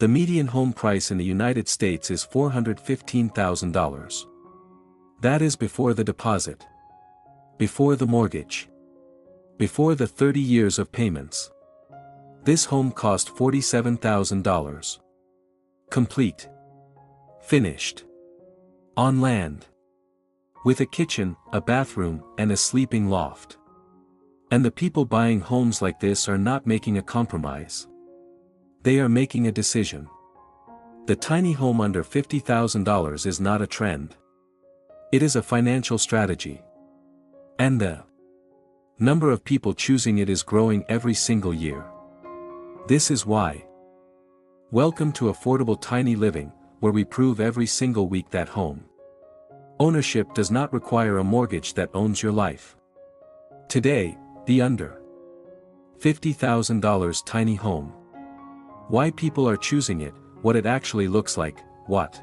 The median home price in the United States is $415,000. That is before the deposit. Before the mortgage. Before the 30 years of payments. This home cost $47,000. Complete. Finished. On land. With a kitchen, a bathroom, and a sleeping loft. And the people buying homes like this are not making a compromise. They are making a decision. The tiny home under $50,000 is not a trend. It is a financial strategy. And the number of people choosing it is growing every single year. This is why. Welcome to Affordable Tiny Living, where we prove every single week that home ownership does not require a mortgage that owns your life. Today, the under $50,000 tiny home. Why people are choosing it, what it actually looks like, what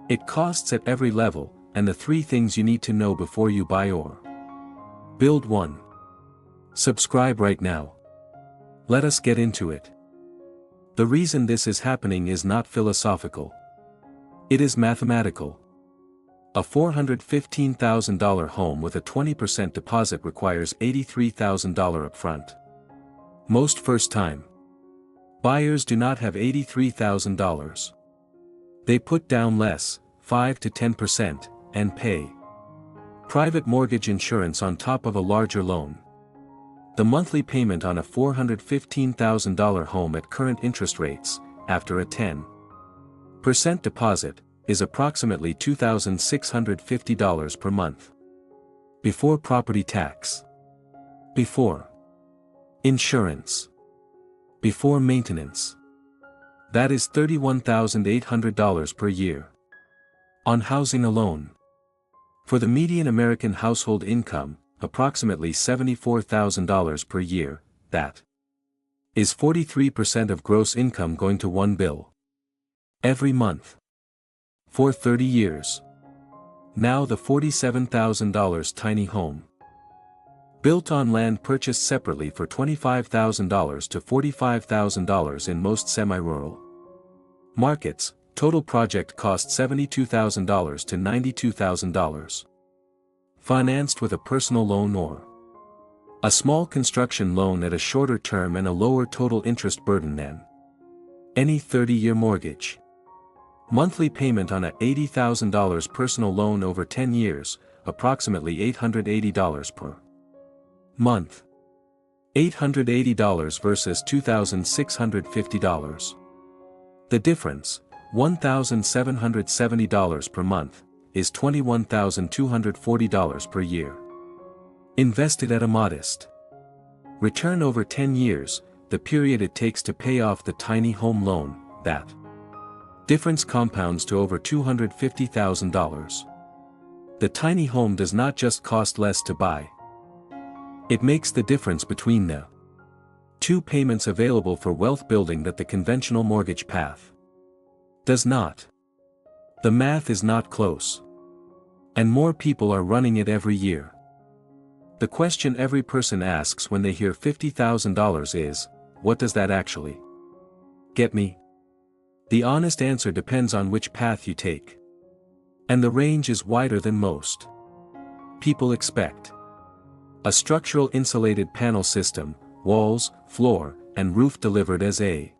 it costs at every level, and the 3 things you need to know before you buy or build one. Subscribe right now. Let us get into it. The reason this is happening is not philosophical. It is mathematical. A $415,000 home with a 20% deposit requires $83,000 upfront. Most first-time buyers do not have $83,000. They put down less, 5 to 10%, and pay private mortgage insurance on top of a larger loan. The monthly payment on a $415,000 home at current interest rates, after a 10% deposit, is approximately $2,650 per month. Before property tax. Before insurance. Before maintenance. That is $31,800 per year. On housing alone. For the median American household income, approximately $74,000 per year, that is 43% of gross income going to one bill. Every month. For 30 years. Now the $47,000 tiny home. Built on land purchased separately for $25,000 to $45,000 in most semi-rural markets, total project cost $72,000 to $92,000. Financed with a personal loan or a small construction loan at a shorter term and a lower total interest burden than any 30-year mortgage. Monthly payment on a $80,000 personal loan over 10 years, approximately $880 per month. $880 versus $2,650. The difference, $1,770 per month, is $21,240 per year. Invested at a modest return over 10 years, the period it takes to pay off the tiny home loan, that difference compounds to over $250,000. The tiny home does not just cost less to buy. It makes the difference between the 2 payments available for wealth building that the conventional mortgage path does not. The math is not close. And more people are running it every year. The question every person asks when they hear $50,000 is, what does that actually get me? The honest answer depends on which path you take. And the range is wider than most people expect. A structural insulated panel system, walls, floor, and roof delivered as a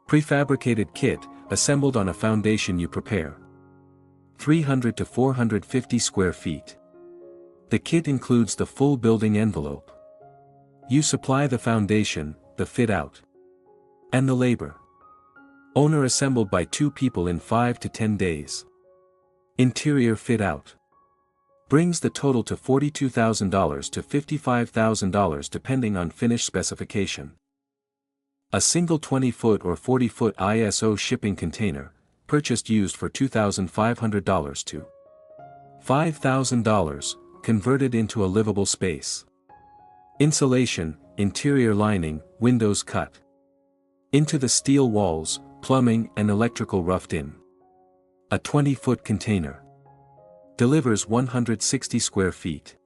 prefabricated kit, assembled on a foundation you prepare. 300 to 450 square feet. The kit includes the full building envelope. You supply the foundation, the fit out, and the labor. Owner assembled by 2 people in 5 to 10 days. Interior fit out. Brings the total to $42,000 to $55,000 depending on finish specification. A single 20-foot or 40-foot ISO shipping container, purchased used for $2,500 to $5,000, converted into a livable space. Insulation, interior lining, windows cut into the steel walls, plumbing and electrical roughed in. A 20-foot container delivers 160 square feet.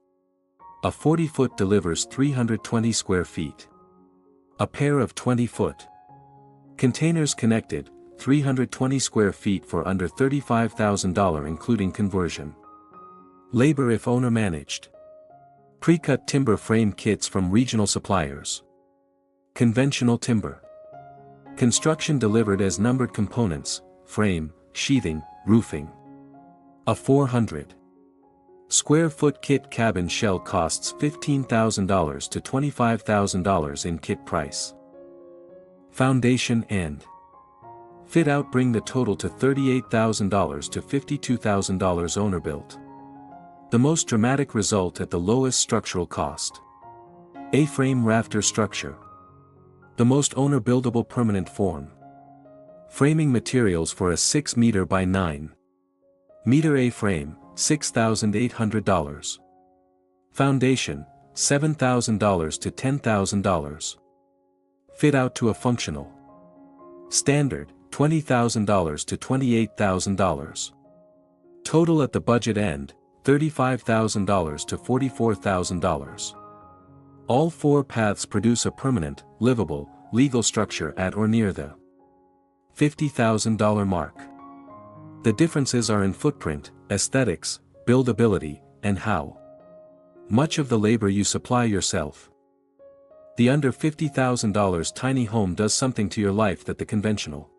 A 40-foot delivers 320 square feet. A pair of 20-foot Containers connected, 320 square feet for under $35,000 including conversion. Labor if owner managed. Pre-cut timber frame kits from regional suppliers. Conventional timber. Construction delivered as numbered components, frame, sheathing, roofing. A 400 square foot kit cabin shell costs $15,000 to $25,000 in kit price. Foundation and fit out bring the total to $38,000 to $52,000 owner built. The most dramatic result at the lowest structural cost. A-frame rafter structure. The most owner buildable permanent form. Framing materials for a 6 meter by 9 meter A-frame, $6,800. Foundation, $7,000 to $10,000. Fit out to a functional standard, $20,000 to $28,000. Total at the budget end, $35,000 to $44,000. All 4 paths produce a permanent, livable, legal structure at or near the $50,000 mark. The differences are in footprint, aesthetics, buildability, and how much of the labor you supply yourself. The under $50,000 tiny home does something to your life that the conventional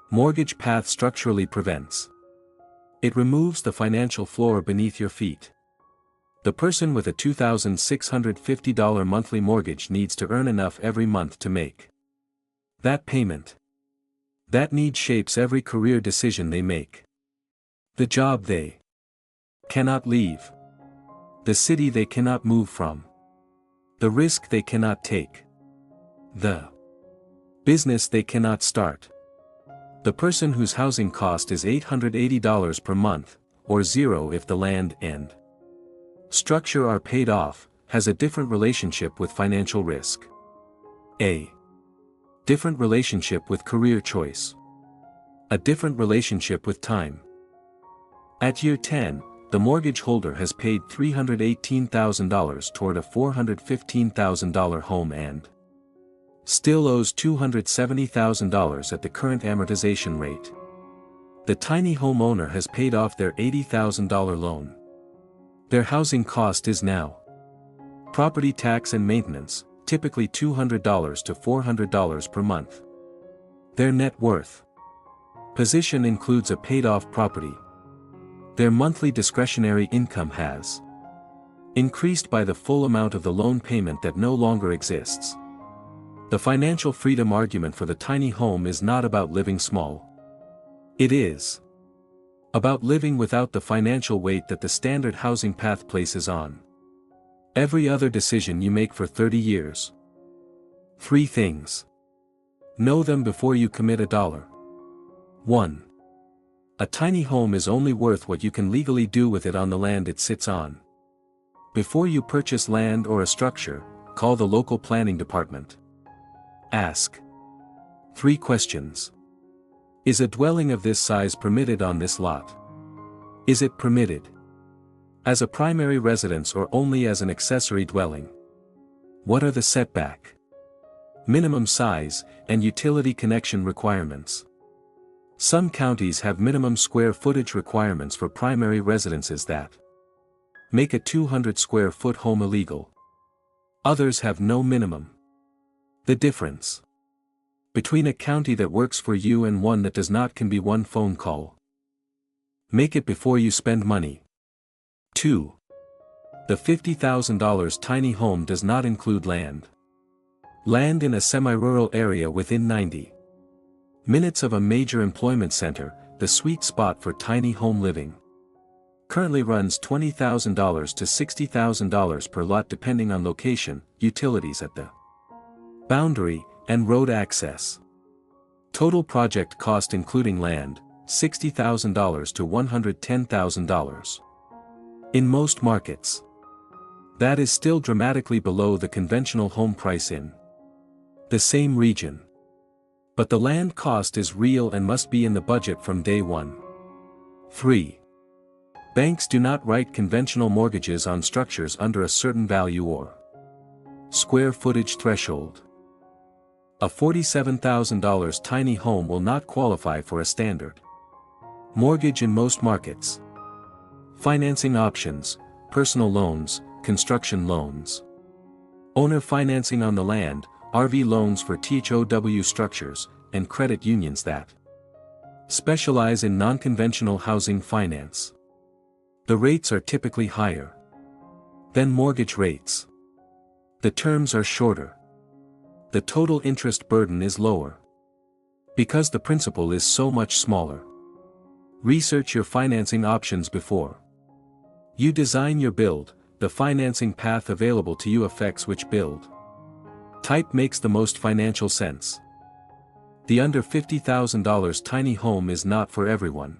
mortgage path structurally prevents. It removes the financial floor beneath your feet. The person with a $2,650 monthly mortgage needs to earn enough every month to make that payment. That need shapes every career decision they make. The job they cannot leave. The city they cannot move from. The risk they cannot take. The business they cannot start. The person whose housing cost is $880 per month, or zero if the land and structure are paid off, has a different relationship with financial risk. A different relationship with career choice. A different relationship with time. At year 10, the mortgage holder has paid $318,000 toward a $415,000 home and still owes $270,000 at the current amortization rate. The tiny home owner has paid off their $80,000 loan. Their housing cost is now property tax and maintenance, typically $200 to $400 per month. Their net worth position includes a paid-off property. Their monthly discretionary income has increased by the full amount of the loan payment that no longer exists. The financial freedom argument for the tiny home is not about living small. It is about living without the financial weight that the standard housing path places on every other decision you make for 30 years. 3 things. Know them before you commit a dollar. 1. A tiny home is only worth what you can legally do with it on the land it sits on. Before you purchase land or a structure, call the local planning department. Ask 3 questions. Is a dwelling of this size permitted on this lot? Is it permitted as a primary residence or only as an accessory dwelling? What are the setback, minimum size, and utility connection requirements? Some counties have minimum square footage requirements for primary residences that make a 200 square foot home illegal. Others have no minimum. The difference between a county that works for you and one that does not can be one phone call. Make it before you spend money. 2. The $50,000 tiny home does not include land. Land in a semi-rural area within 90 minutes of a major employment center, the sweet spot for tiny home living. Currently runs $20,000 to $60,000 per lot depending on location, utilities at the boundary, and road access. Total project cost including land, $60,000 to $110,000. In most markets. That is still dramatically below the conventional home price in the same region. But the land cost is real and must be in the budget from day one. 3. Banks do not write conventional mortgages on structures under a certain value or square footage threshold. A $47,000 tiny home will not qualify for a standard mortgage in most markets. Financing options: personal loans, construction loans, owner financing on the land, RV loans for THOW structures, and credit unions that specialize in non-conventional housing finance. The rates are typically higher than mortgage rates. The terms are shorter. The total interest burden is lower because the principal is so much smaller. Research your financing options before you design your build. The financing path available to you affects which build type makes the most financial sense. The under $50,000 tiny home is not for everyone.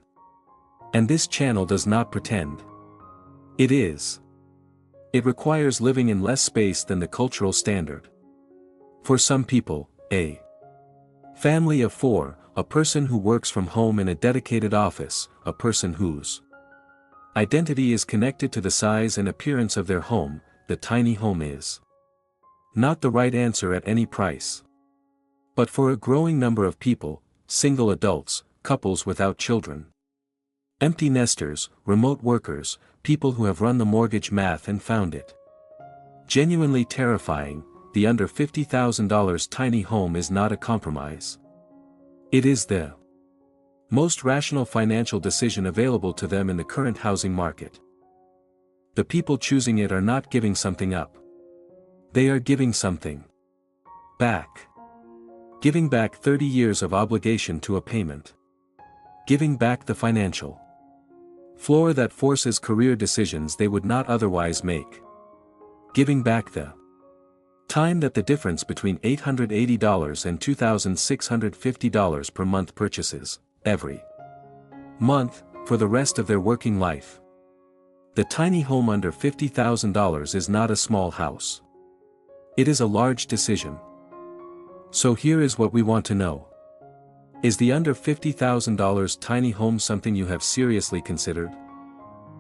And this channel does not pretend it is. It requires living in less space than the cultural standard. For some people, a family of 4, a person who works from home in a dedicated office, a person whose identity is connected to the size and appearance of their home, the tiny home is not the right answer at any price. But for a growing number of people, single adults, couples without children, empty nesters, remote workers, people who have run the mortgage math and found it genuinely terrifying, the under $50,000 tiny home is not a compromise. It is the most rational financial decision available to them in the current housing market. The people choosing it are not giving something up. They are giving something back. Giving back 30 years of obligation to a payment. Giving back the financial floor that forces career decisions they would not otherwise make. Giving back the time that the difference between $880 and $2,650 per month purchases, every month, for the rest of their working life. The tiny home under $50,000 is not a small house. It is a large decision. So here is what we want to know. Is the under $50,000 tiny home something you have seriously considered?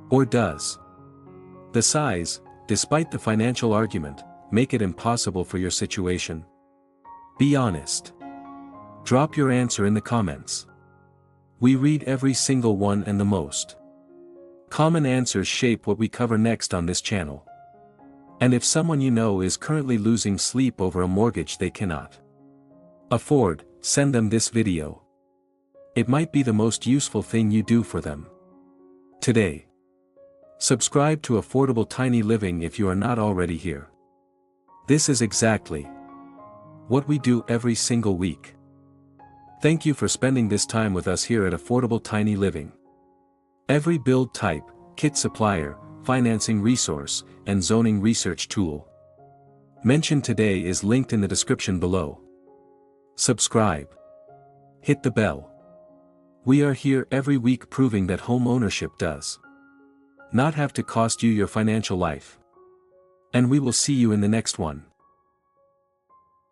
Or does the size, despite the financial argument, make it impossible for your situation? Be honest. Drop your answer in the comments. We read every single one, and the most common answers shape what we cover next on this channel. And if someone you know is currently losing sleep over a mortgage they cannot afford, send them this video. It might be the most useful thing you do for them today. Subscribe to Affordable Tiny Living if you are not already here. This is exactly what we do every single week. Thank you for spending this time with us here at Affordable Tiny Living. Every build type, kit supplier, financing resource, and zoning research tool mentioned today is linked in the description below. Subscribe. Hit the bell. We are here every week proving that home ownership does not have to cost you your financial life. And we will see you in the next one.